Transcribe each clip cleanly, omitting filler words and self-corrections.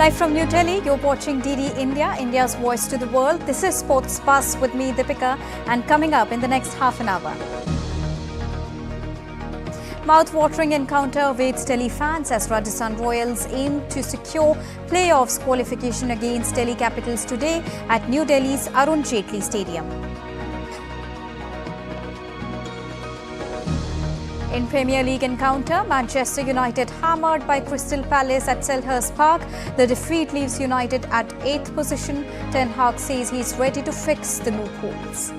Live from New Delhi, you're watching DD India, India's voice to the world. This is Sports Buzz with me, Deepika, and coming up in the next half an hour. Mouth-watering encounter awaits Delhi fans as Rajasthan Royals aim to secure playoffs qualification against Delhi Capitals today at New Delhi's Arun Jaitley Stadium. In Premier League encounter, Manchester United hammered by Crystal Palace at Selhurst Park. The defeat leaves United at 8th position. Ten Hag says he's ready to fix the loopholes.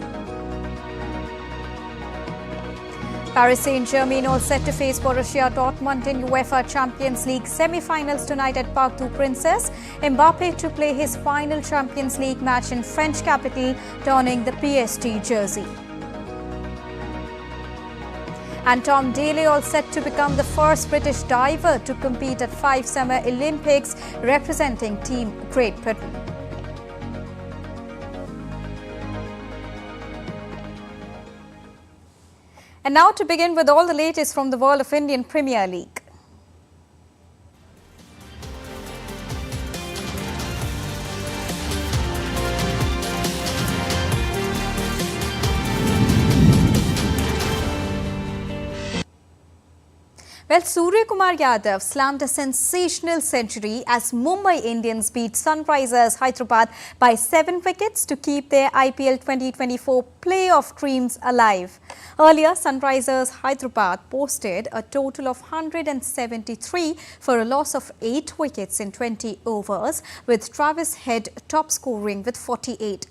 Paris Saint-Germain all set to face Borussia Dortmund in UEFA Champions League semi-finals tonight at Parc des Princes. Mbappe to play his final Champions League match in French capital, donning the PSG jersey. And Tom Daley all set to become the first British diver to compete at 5 Summer Olympics, representing Team Great Britain. And now to begin with all the latest from the world of Indian Premier League. Well, Surya Kumar Yadav slammed a sensational century as Mumbai Indians beat Sunrisers Hyderabad by 7 wickets to keep their IPL 2024 playoff dreams alive. Earlier, Sunrisers Hyderabad posted a total of 173 for a loss of 8 wickets in 20 overs, with Travis Head top scoring with 48.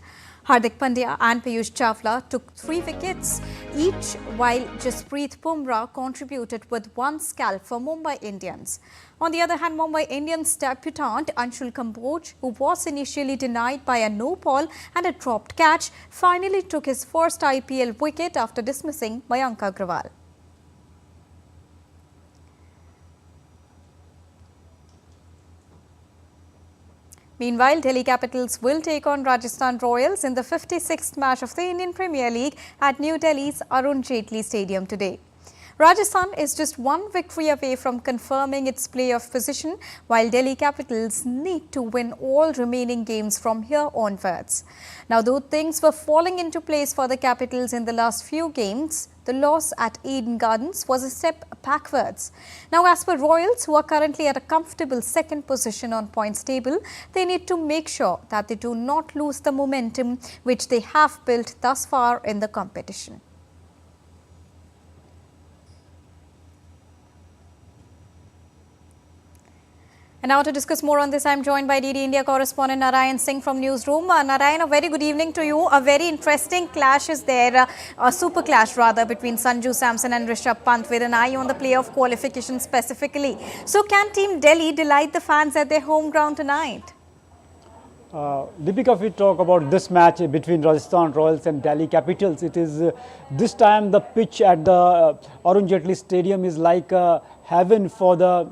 Hardik Pandya and Piyush Chawla took 3 wickets each, while Jasprit Bumrah contributed with 1 scalp for Mumbai Indians. On the other hand, Mumbai Indians debutant Anshul Kamboj, who was initially denied by a no ball and a dropped catch, finally took his first IPL wicket after dismissing Mayank Agrawal. Meanwhile, Delhi Capitals will take on Rajasthan Royals in the 56th match of the Indian Premier League at New Delhi's Arun Jaitley Stadium today. Rajasthan is just 1 victory away from confirming its playoff position, while Delhi Capitals need to win all remaining games from here onwards. Now, though things were falling into place for the Capitals in the last few games, the loss at Eden Gardens was a step backwards. Now, as per Royals, who are currently at a comfortable 2nd position on points table, they need to make sure that they do not lose the momentum which they have built thus far in the competition. And now to discuss more on this, I am joined by DD India correspondent Narayan Singh from Newsroom. Narayan, a very good evening to you. A very interesting clash is there, a super clash rather, between Sanju Samson and Rishabh Pant with an eye on the playoff qualification specifically. So can Team Delhi delight the fans at their home ground tonight? Deepika, if we talk about this match between Rajasthan Royals and Delhi Capitals, it is this time the pitch at the Arun Jaitley Stadium is like heaven for the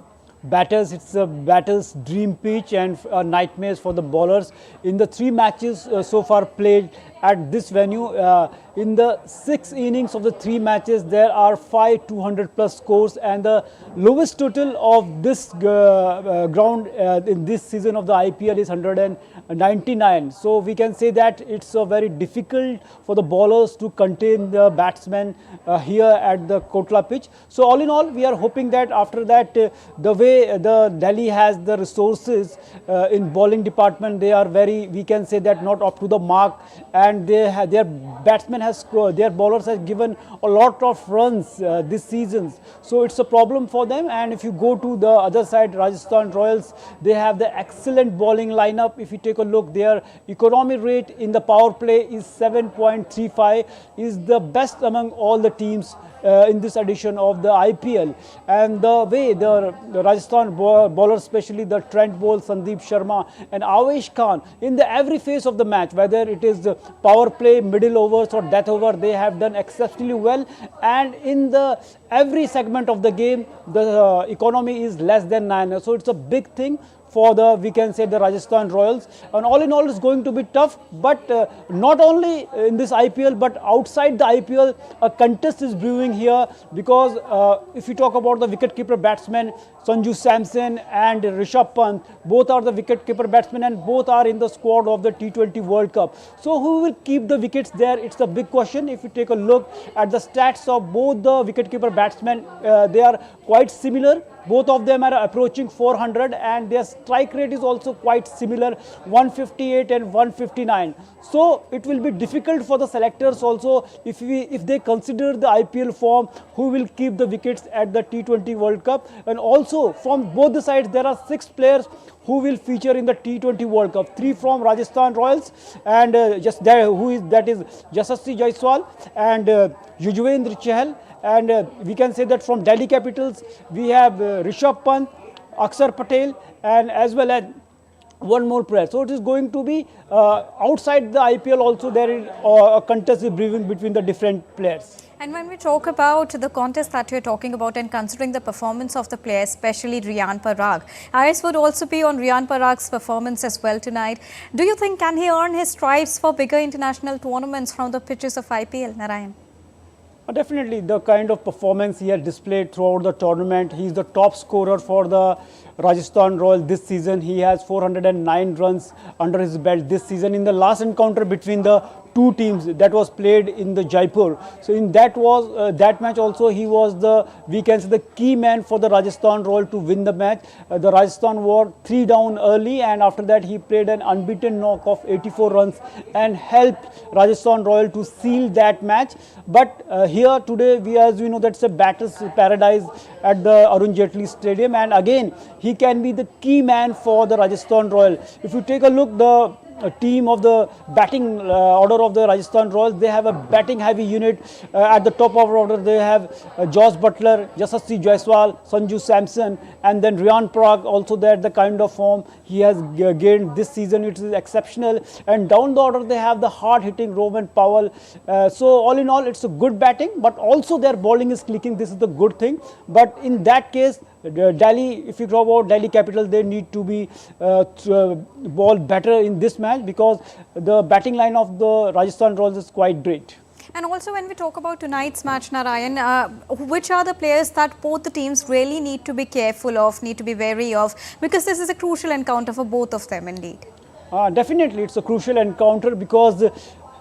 batters. It's a batter's dream pitch and nightmares for the bowlers. In the 3 matches so far played at this venue, in the 6 innings of the 3 matches, there are 5 200+ scores, and the lowest total of this ground in this season of the IPL is 199. So we can say that it's very difficult for the bowlers to contain the batsmen here at the Kotla pitch. So all in all, we are hoping that after that, the way the Delhi has the resources in bowling department, they are very, we can say that, not up to the mark, and they have, their batsmen has scored, their bowlers have given a lot of runs this season. So it's a problem for them. And if you go to the other side, Rajasthan Royals, they have the excellent bowling lineup. If you take a look, their economy rate in the power play is 7.35, is the best among all the teams in this edition of the IPL. And the way the Rajasthan bowlers, especially the Trent Bolt, Sandeep Sharma and Avesh Khan, in the every phase of the match, whether it is the power play, middle overs or death over, they have done exceptionally well. And in the every segment of the game, the economy is less than 9. So it's a big thing for the, we can say, the Rajasthan Royals. And all in all, it's going to be tough. But not only in this IPL, but outside the IPL, a contest is brewing here, because if you talk about the wicketkeeper batsmen, Sanju Samson and Rishabh Pant, both are the wicketkeeper batsmen and both are in the squad of the T20 World Cup. So who will keep the wickets there? It's a big question. If you take a look at the stats of both the wicketkeeper batsmen, they are quite similar. Both of them are approaching 400 and their strike rate is also quite similar, 158 and 159. So it will be difficult for the selectors also if they consider the IPL form, who will keep the wickets at the T20 World Cup. And also from both the sides, there are 6 players who will feature in the T20 World Cup. 3 from Rajasthan Royals and that is Yashasvi Jaiswal and Yuzvendra Chahal. And we can say that from Delhi Capitals, we have Rishabh Pant, Akshar Patel, and as well as one more player. So it is going to be outside the IPL also, there is a contest brewing between the different players. And when we talk about the contest that you're talking about and considering the performance of the players, especially Riyan Parag, eyes would also be on Riyan Parag's performance as well tonight. Do you think can he earn his stripes for bigger international tournaments from the pitches of IPL, Narayan? Definitely, the kind of performance he has displayed throughout the tournament. He is the top scorer for the Rajasthan Royals this season. He has 409 runs under his belt this season in the last encounter between the two teams that was played in the Jaipur. So in that match also, he was the, we can say, the key man for the Rajasthan Royals to win the match. The Rajasthan were 3 down early, and after that he played an unbeaten knock of 84 runs and helped Rajasthan Royals to seal that match. But here today, as we know, that's a batter's paradise at the Arun Jaitley Stadium, and again he can be the key man for the Rajasthan Royals. If you take a look, the team of the batting order of the Rajasthan Royals, they have a batting heavy unit. At the top of the order, they have Josh Butler, Yashasvi Jaiswal, Sanju Samson, and then Riyan Parag also there. The kind of form he has gained this season, it is exceptional. And down the order, they have the hard-hitting Roman Powell. So all in all, it's a good batting, but also their bowling is clicking. This is the good thing. But in that case, Delhi, if you talk about Delhi Capitals, they need to be ball better in this match, because the batting line of the Rajasthan Royals is quite great. And also when we talk about tonight's match, Narayan, which are the players that both the teams really need to be careful of, need to be wary of, because this is a crucial encounter for both of them indeed? Definitely, it's a crucial encounter, because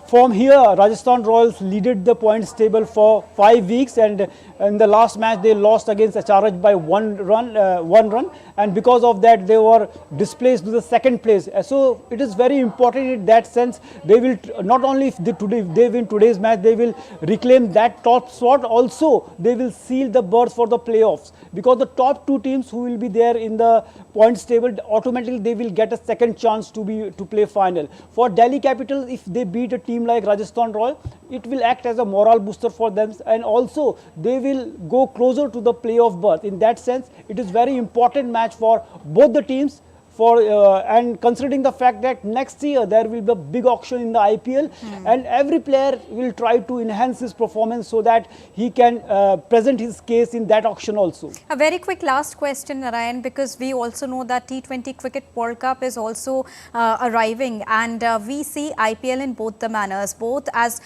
from here, Rajasthan Royals leaded the points table for 5 weeks, and in the last match they lost against HRH by one run, and because of that they were displaced to the second place. So it is very important in that sense. They will not only if they win today's match, they will reclaim that top spot. Also, they will seal the berth for the playoffs, because the top 2 teams who will be there in the points table, automatically they will get a second chance to play final. For Delhi Capitals, if they beat a team like Rajasthan Royals, it will act as a morale booster for them, and also they will go closer to the playoff berth. In that sense, it is very important match for both the teams. And considering the fact that next year there will be a big auction in the IPL, and every player will try to enhance his performance so that he can present his case in that auction also. A very quick last question, Narayan, because we also know that T20 Cricket World Cup is also arriving, and we see IPL in both the manners, both as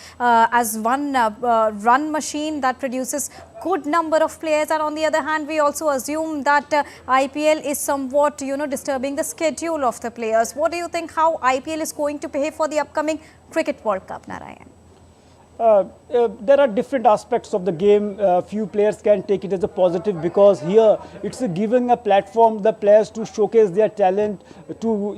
one run machine that produces good number of players, and on the other hand we also assume that IPL is somewhat disturbing the schedule of the players. What do you think how IPL is going to behave for the upcoming Cricket World Cup, Narayan? There are different aspects of the game. Few players can take it as a positive, because here it's giving a platform the players to showcase their talent.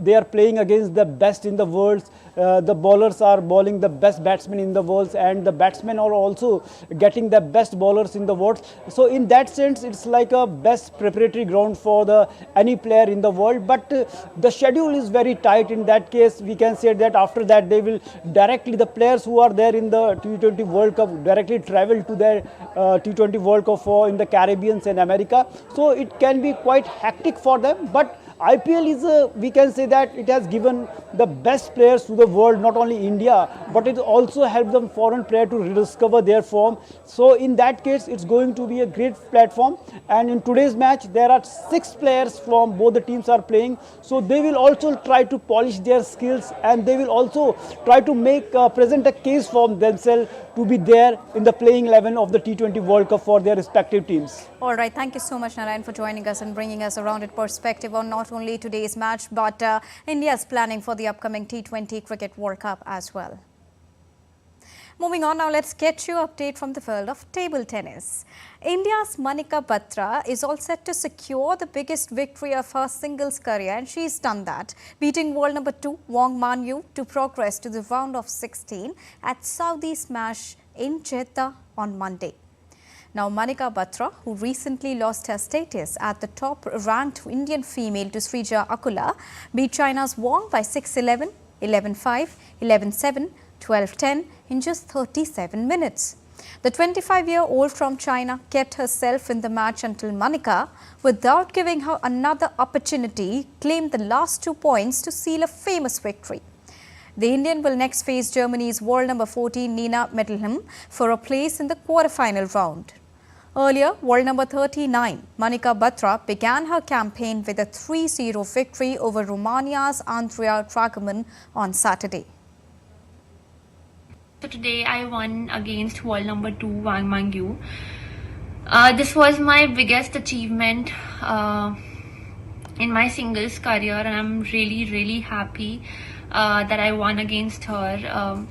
They are playing against the best in the world. The bowlers are bowling the best batsmen in the world, and the batsmen are also getting the best bowlers in the world. So in that sense, it's like a best preparatory ground for any player in the world. But the schedule is very tight. In that case, we can say that after that they will directly, the players who are there in the T20 World Cup directly travel to their T20 World Cup in the Caribbean and America. So it can be quite hectic for them. But IPL is we can say that it has given the best players to the world, not only India, but it also helped them foreign player to rediscover their form. So in that case, it's going to be a great platform. And in today's match, there are 6 players from both the teams are playing. So they will also try to polish their skills, and they will also try to make present a case for themselves to be there in the playing 11 of the T20 World Cup for their respective teams. All right, thank you so much, Narayan, for joining us and bringing us a rounded perspective on not only today's match, but India's planning for the upcoming T20 Cricket World Cup as well. Moving on now, let's get you an update from the world of table tennis. India's Manika Batra is all set to secure the biggest victory of her singles career, and she's done that, beating world number 2 Wang Man-yu to progress to the round of 16 at Saudi Smash in Jeddah on Monday. Now, Manika Batra, who recently lost her status at the top-ranked Indian female to Srija Akula, beat China's Wang by 6-11, 11-5, 11-7, 12-10 in just 37 minutes. The 25-year-old from China kept herself in the match until Manika, without giving her another opportunity, claimed the last 2 points to seal a famous victory. The Indian will next face Germany's world number 14 Nina Mettelheim for a place in the quarterfinal round. Earlier, world number 39 Manika Batra began her campaign with a 3-0 victory over Romania's Andrea Dragoman on Saturday. So today I won against world number 2 Wang Man-yu. This was my biggest achievement in my singles career, and I'm really happy that I won against her.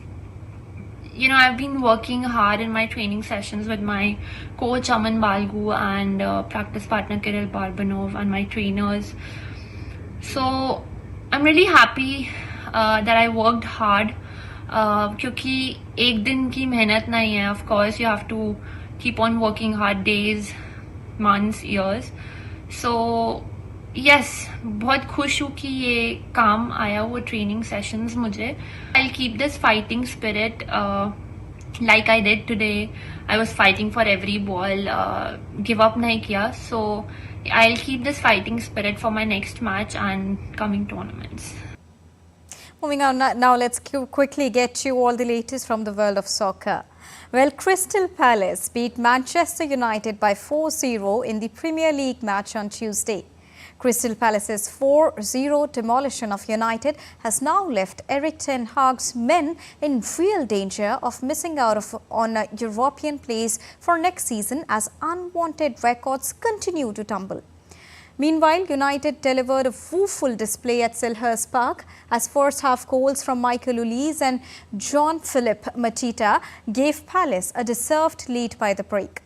You know, I've been working hard in my training sessions with my coach Aman Balgu and practice partner Kirill Barbanov and my trainers. So I'm really happy that I worked hard. क्योंकि एक दिन की मेहनत नहीं है. Of course you have to keep on working hard, days, months, years. So yes, बहुत खुश हूँ कि ये काम आया वो training sessions मुझे. I'll keep this fighting spirit like I did today. I was fighting for every ball, give up नहीं किया. So I'll keep this fighting spirit for my next match and coming tournaments. Moving on now, let's quickly get you all the latest from the world of soccer. Well, Crystal Palace beat Manchester United by 4-0 in the Premier League match on Tuesday. Crystal Palace's 4-0 demolition of United has now left Erik ten Hag's men in real danger of missing out on a European place for next season as unwanted records continue to tumble. Meanwhile, United delivered a woeful display at Selhurst Park as first-half goals from Michael Olise and Jean-Philippe Matita gave Palace a deserved lead by the break.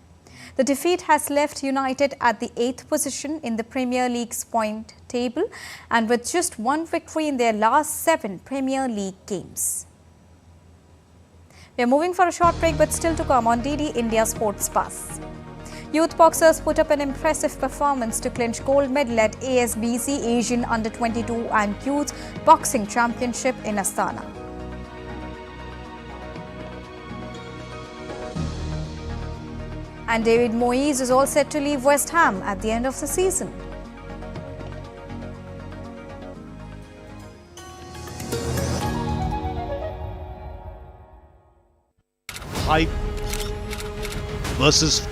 The defeat has left United at the 8th position in the Premier League's point table and with just 1 victory in their last 7 Premier League games. We are moving for a short break, but still to come on DD India Sports Pass. Youth boxers put up an impressive performance to clinch gold medal at ASBC Asian Under-22 and Youth Boxing Championship in Astana. And David Moyes is all set to leave West Ham at the end of the season. Hype versus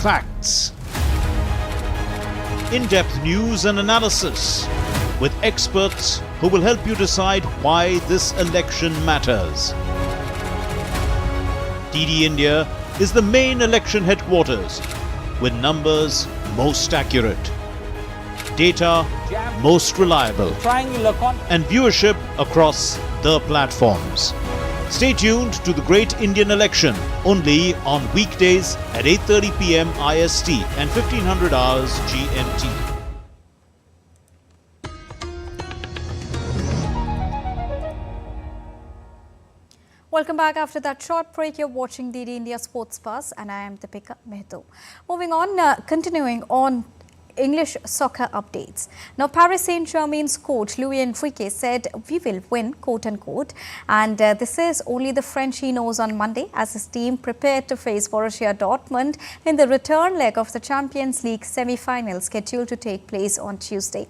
facts. In-depth news and analysis with experts who will help you decide why this election matters. DD India is the main election headquarters with numbers most accurate, data most reliable, and viewership across the platforms. Stay tuned to the Great Indian Election only on weekdays at 8:30 p.m. IST and 1500 hours GMT. Welcome back after that short break. You're watching DD India Sports Pass and I am Deepika Mehto. Moving on, continuing on English soccer updates. Now, Paris Saint-Germain's coach Luis Enrique said, "We will win," quote unquote. And this is only the French he knows on Monday as his team prepared to face Borussia Dortmund in the return leg of the Champions League semi-final scheduled to take place on Tuesday.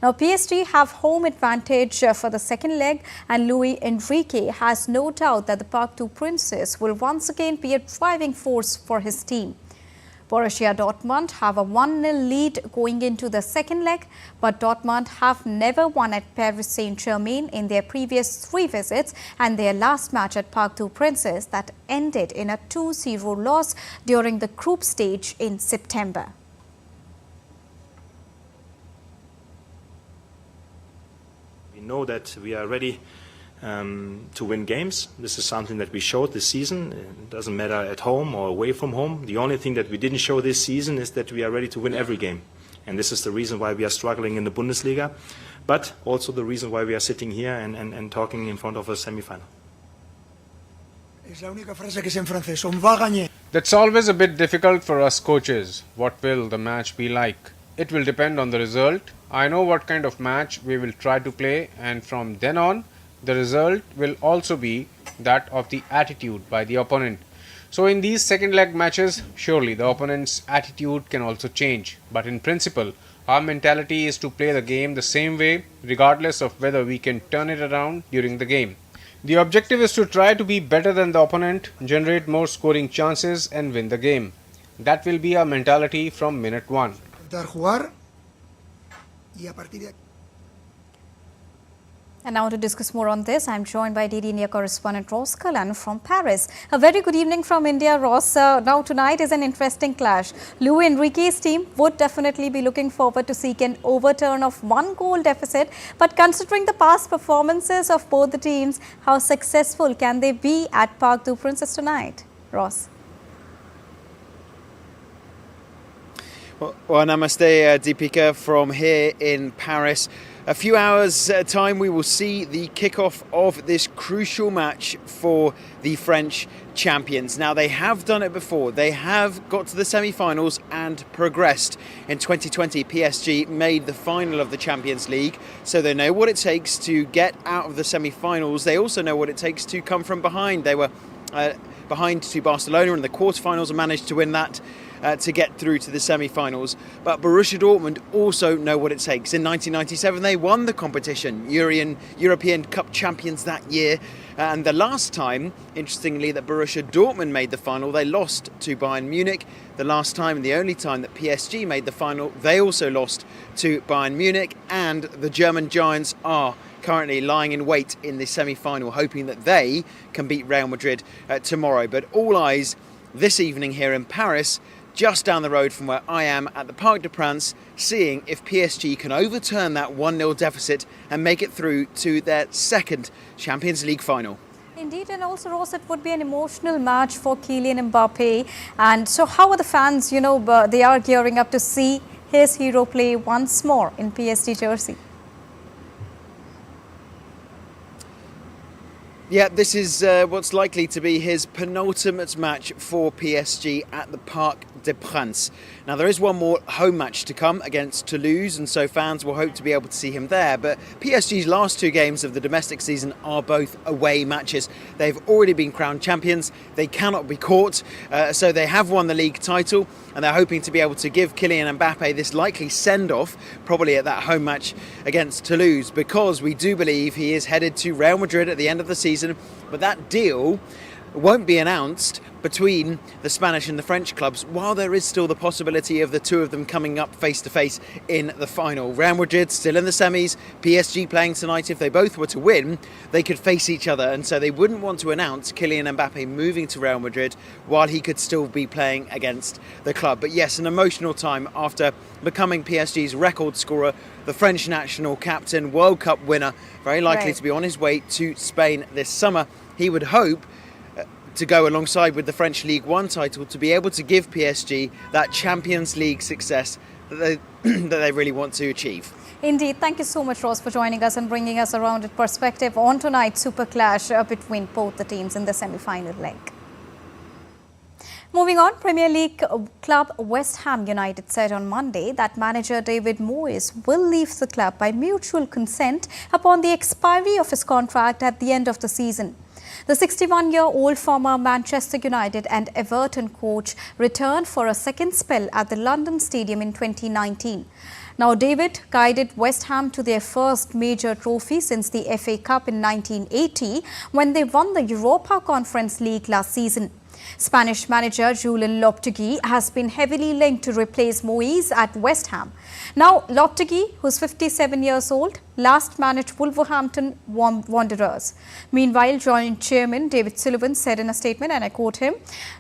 Now, PSG have home advantage for the second leg, and Luis Enrique has no doubt that the Parc des Princes will once again be a driving force for his team. Borussia Dortmund have a 1-0 lead going into the second leg, but Dortmund have never won at Paris Saint-Germain in their previous 3 visits, and their last match at Parc des Princes that ended in a 2-0 loss during the group stage in September. We know that we are ready to win games. This is something that we showed this season. It doesn't matter at home or away from home. The only thing that we didn't show this season is that we are ready to win every game. And this is the reason why we are struggling in the Bundesliga, but also the reason why we are sitting here and talking in front of a semi-final. That's always a bit difficult for us coaches. What will the match be like? It will depend on the result. I know what kind of match we will try to play, and from then on, the result will also be that of the attitude by the opponent. So in these second leg matches, surely the opponent's attitude can also change. But in principle, our mentality is to play the game the same way, regardless of whether we can turn it around during the game. The objective is to try to be better than the opponent, generate more scoring chances and win the game. That will be our mentality from minute 1. And now to discuss more on this, I'm joined by DD India correspondent Ross Kalan from Paris. A very good evening from India, Ross. Now tonight is an interesting clash. Luis Enrique's team would definitely be looking forward to seek an overturn of 1-goal deficit. But considering the past performances of both the teams, how successful can they be at Parc des Princes tonight? Ross. Well, namaste, Deepika, from here in Paris. A few hours time we will see the kickoff of this crucial match for the French champions. Now, they have done it before. They have got to the semi-finals and progressed. In 2020, PSG made the final of the Champions League, so they know what it takes to get out of the semi-finals. They also know what it takes to come from behind. They were behind to Barcelona in the quarterfinals and managed to win that to get through to the semi-finals. But Borussia Dortmund also know what it takes. In 1997 they won the competition, European Cup champions that year, and the last time, interestingly, that Borussia Dortmund made the final, they lost to Bayern Munich. The last time and the only time that PSG made the final, they also lost to Bayern Munich, and the German giants are currently lying in wait in the semi-final, hoping that they can beat Real Madrid tomorrow. But all eyes this evening here in Paris, just down the road from where I am at the Parc des Princes, seeing if PSG can overturn that 1-0 deficit and make it through to their second Champions League final. Indeed, and also, Ross, it would be an emotional match for Kylian Mbappe. And so how are the fans, they are gearing up to see his hero play once more in PSG jersey? Yeah, this is what's likely to be his penultimate match for PSG at the Parc des Princes. Now, there is one more home match to come against Toulouse, and so fans will hope to be able to see him there. But PSG's last 2 games of the domestic season are both away matches. They've already been crowned champions. They cannot be caught. So they have won the league title, and they're hoping to be able to give Kylian Mbappe this likely send-off, probably at that home match against Toulouse, because we do believe he is headed to Real Madrid at the end of the season. But that deal won't be announced between the Spanish and the French clubs, while there is still the possibility of the two of them coming up face to face in the final. Real Madrid still in the semis, PSG playing tonight. If they both were to win, they could face each other, and so they wouldn't want to announce Kylian Mbappe moving to Real Madrid while he could still be playing against the club. But yes, an emotional time after becoming PSG's record scorer, the French national captain, World Cup winner, very likely to be on his way to Spain this summer. He would hope to go alongside with the French League One title to be able to give PSG that Champions League success that they really want to achieve. Indeed. Thank you so much, Ross, for joining us and bringing us a rounded perspective on tonight's super clash between both the teams in the semi-final leg. Moving on, Premier League club West Ham United said on Monday that manager David Moyes will leave the club by mutual consent upon the expiry of his contract at the end of the season. The 61-year-old former Manchester United and Everton coach returned for a second spell at the London Stadium in 2019. Now, David guided West Ham to their first major trophy since the FA Cup in 1980 when they won the Europa Conference League last season. Spanish manager Julen Lopetegui has been heavily linked to replace Moyes at West Ham. Now, Lopetegui, who's 57 years old, last managed Wolverhampton Wanderers. Meanwhile, Joint Chairman David Sullivan said in a statement, and I quote him,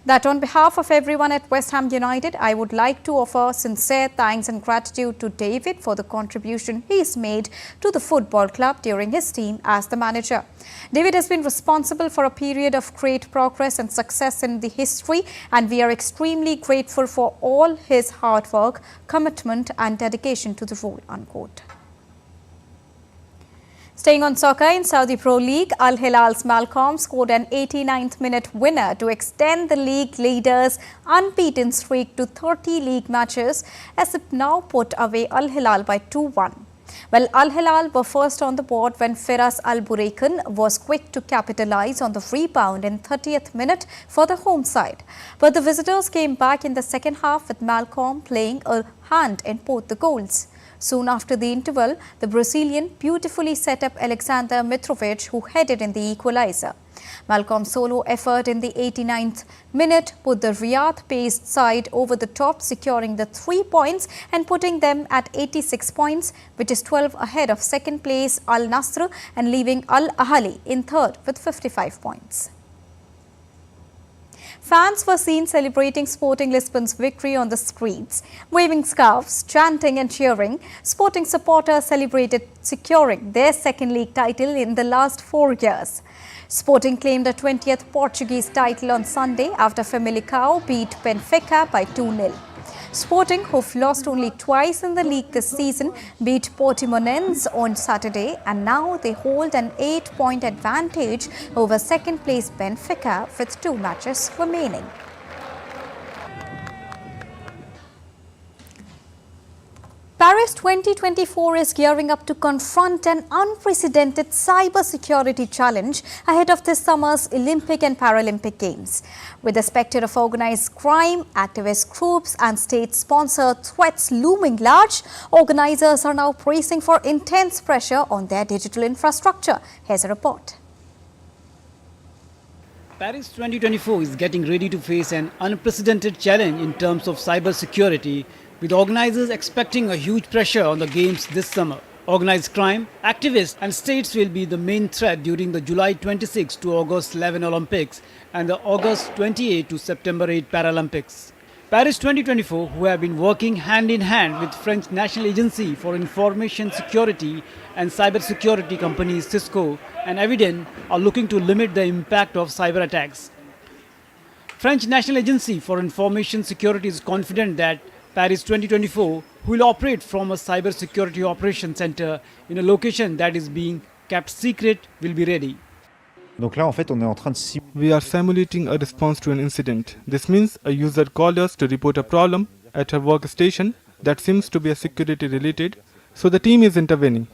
that on behalf of everyone at West Ham United, I would like to offer sincere thanks and gratitude to David for the contribution he's made to the football club during his time as the manager. David has been responsible for a period of great progress and success in the history, and we are extremely grateful for all his hard work, commitment and dedication to the role, unquote. Staying on soccer, in Saudi Pro League, Al Hilal's Malcolm scored an 89th minute winner to extend the league leaders' unbeaten streak to 30 league matches, as it now put away Al Hilal by 2-1. Well, Al Hilal were first on the board when Firas Al Buraikan was quick to capitalise on the rebound in 30th minute for the home side. But the visitors came back in the second half with Malcolm playing a hand in both the goals. Soon after the interval, the Brazilian beautifully set up Alexander Mitrovic, who headed in the equaliser. Malcolm's solo effort in the 89th minute put the Riyadh-based side over the top, securing the 3 points and putting them at 86 points, which is 12 ahead of second place Al Nassr and leaving Al Ahly in third with 55 points. Fans were seen celebrating Sporting Lisbon's victory on the streets, waving scarves, chanting and cheering. Sporting supporters celebrated securing their second league title in the last 4 years. Sporting claimed a 20th Portuguese title on Sunday after Famalicão beat Benfica by 2-0. Sporting, who've lost only twice in the league this season, beat Portimonense on Saturday, and now they hold an 8-point advantage over second place Benfica with 2 matches remaining. Paris 2024 is gearing up to confront an unprecedented cybersecurity challenge ahead of this summer's Olympic and Paralympic Games. With the specter of organized crime, activist groups and state-sponsored threats looming large, organizers are now bracing for intense pressure on their digital infrastructure. Here's a report. Paris 2024 is getting ready to face an unprecedented challenge in terms of cybersecurity, with organizers expecting a huge pressure on the Games this summer. Organized crime, activists and states will be the main threat during the July 26 to August 11 Olympics and the August 28 to September 8 Paralympics. Paris 2024, who have been working hand in hand with French National Agency for Information Security and cybersecurity companies Cisco and Eviden, are looking to limit the impact of cyber attacks. French National Agency for Information Security is confident that Paris 2024 will operate from a cybersecurity operations center in a location that is being kept secret will be ready. We are simulating a response to an incident. This means a user called us to report a problem at her workstation that seems to be a security related, so the team is intervening.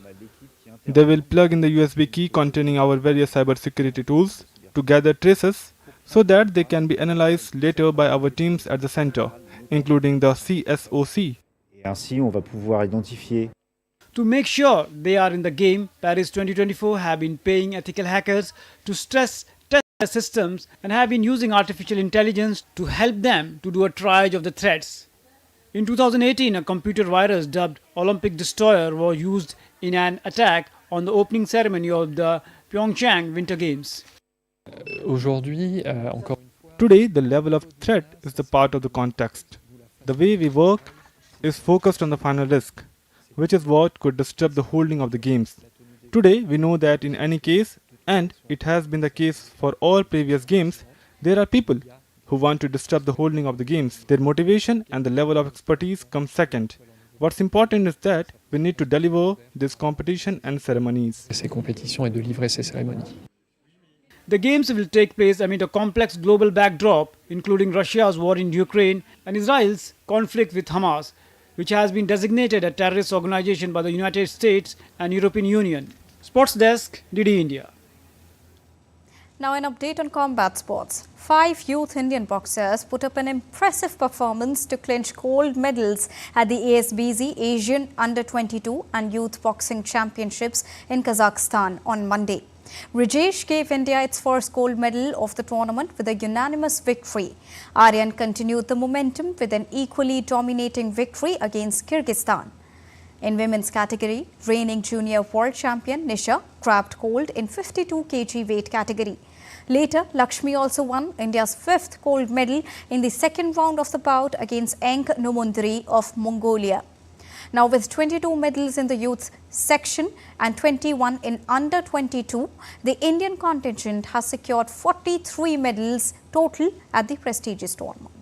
They will plug in the USB key containing our various cybersecurity tools to gather traces so that they can be analyzed later by our teams at the center, including the CSOC. To make sure they are in the game, Paris 2024 have been paying ethical hackers to stress test their systems and have been using artificial intelligence to help them to do a triage of the threats. In 2018, a computer virus dubbed Olympic Destroyer was used in an attack on the opening ceremony of the Pyeongchang Winter Games. Today, the level of threat is the part of the context. The way we work is focused on the final risk, which is what could disturb the holding of the games. Today, we know that in any case, and it has been the case for all previous games, there are people who want to disturb the holding of the games. Their motivation and the level of expertise come second. What's important is that we need to deliver this competition and ceremonies. The Games will take place amid a complex global backdrop including Russia's war in Ukraine and Israel's conflict with Hamas, which has been designated a terrorist organization by the United States and European Union. Sports Desk, DD India. Now an update on combat sports. 5 youth Indian boxers put up an impressive performance to clinch gold medals at the ASBZ Asian Under-22 and Youth Boxing Championships in Kazakhstan on Monday. Rajesh gave India its first gold medal of the tournament with a unanimous victory. Aryan continued the momentum with an equally dominating victory against Kyrgyzstan. In women's category, reigning junior world champion Nisha grabbed gold in 52 kg weight category. Later, Lakshmi also won India's 5th gold medal in the second round of the bout against Enk Numundri of Mongolia. Now, with 22 medals in the youth section and 21 in under-22, the Indian contingent has secured 43 medals total at the prestigious tournament.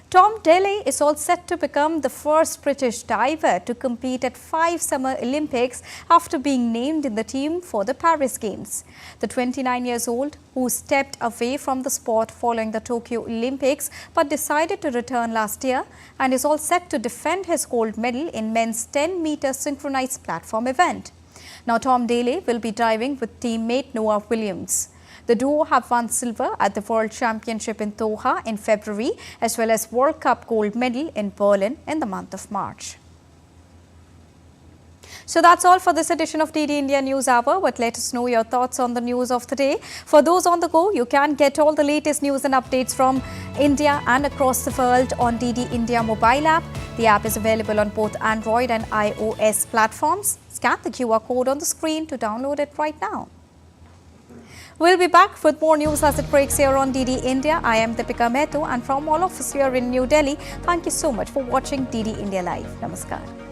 Tom Daley is all set to become the first British diver to compete at 5 Summer Olympics after being named in the team for the Paris Games. The 29-year-old, who stepped away from the sport following the Tokyo Olympics but decided to return last year, and is all set to defend his gold medal in men's 10-meter synchronized platform event. Now Tom Daley will be diving with teammate Noah Williams. The duo have won silver at the World Championship in Doha in February, as well as World Cup gold medal in Berlin in the month of March. So that's all for this edition of DD India News Hour. But let us know your thoughts on the news of the day. For those on the go, you can get all the latest news and updates from India and across the world on DD India mobile app. The app is available on both Android and iOS platforms. Scan the QR code on the screen to download it right now. We'll be back with more news as it breaks here on DD India. I am Deepika Mehto, and from all of us here in New Delhi, thank you so much for watching DD India Live. Namaskar.